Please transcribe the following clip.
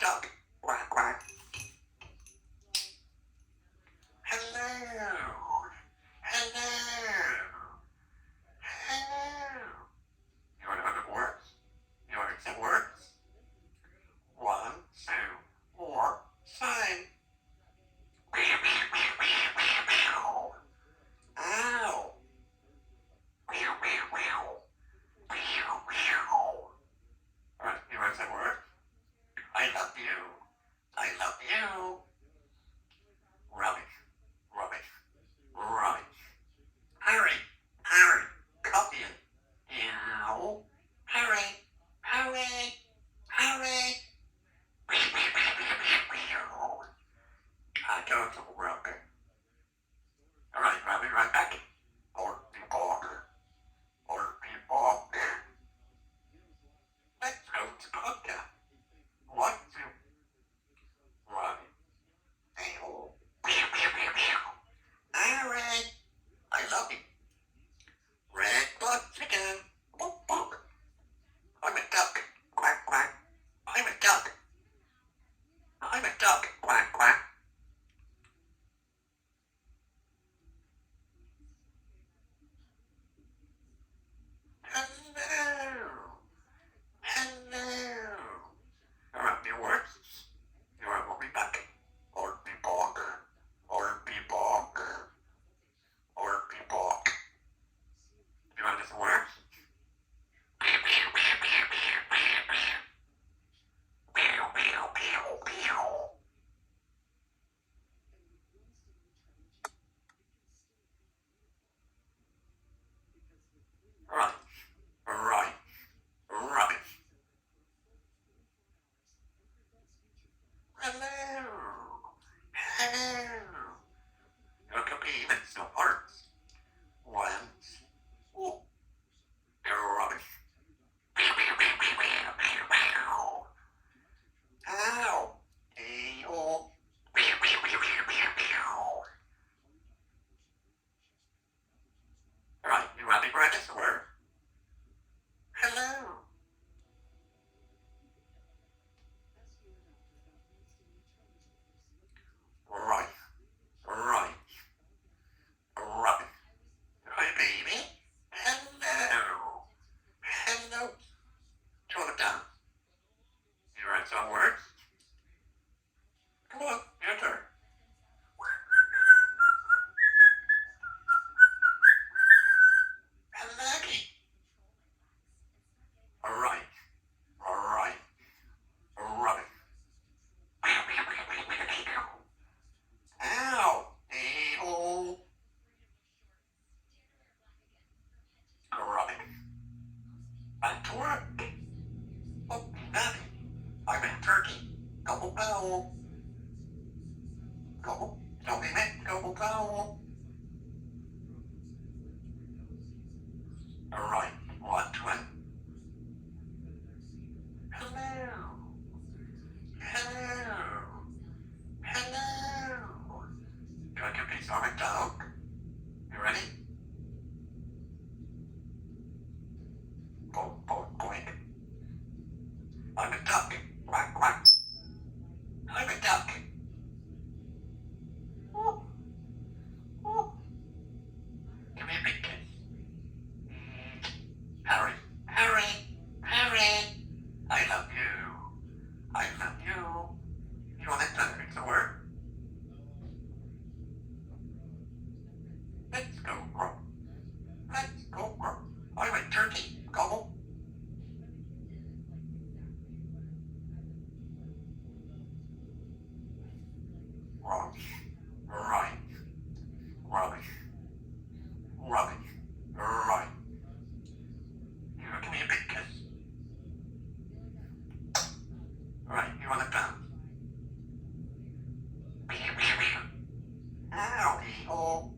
duck. Quack, quack. Hello. Hello. Hello. You want to know the words? You want to say words? 1, 2, 4, 5. Ow. Alright, you want to say word? I love you. I love you. Rubbish. Rubbish. Rubbish. Hurry. Hurry. Copy it. Ow. Hurry. Hurry. Hurry. I don't know, Robin. Alright, Robin, right back. Or people. Or people. Let's go to Congo. 1, 2. Robin. Hey-oh. Alright. I love you. Red blood chicken. Boop, boop. I'm a duck. Quack, quack. I'm a duck. I'm a duck. Quack, quack. Hello. Hello. Alright, your words. Alright, we'll be back. Or people. Or people. Or people. You want this words? Right. Right. Rubbish. Hello. Hello. Your cookie makes no parts. 1. Oh. Rubbish. Ow. Hey-oh. Right, you want to practice the word? Hello. Right. Right. Rubbish. Hi, baby. Hello. Hello. Throw it down. You write some words? Come on, your turn. Hello. Alright. Alright. Rubbish. Ow. Hey-oh. Rubbish. Back to work. Oh, Daddy. I'm in Turkey. Gobble gobble. Gobble. Don't be mad. Gobble gobble. Alright. 1, 2. Hello. Hello. Hello. You want your piece on my dog? You ready? Boink, boink, boink. I'm a duck. Quack, quack. I'm a duck. Ooh. Ooh. Give me a big kiss. Harry. Harry. Harry. I love you. I love you. You want to fix the word? Let's go, bro. Let's go, bro. I'm a turkey. Gobble. Rubbish. Right. Rubbish. Rubbish. Right. You give me a big kiss. Right, you want to dance? Ow, oh.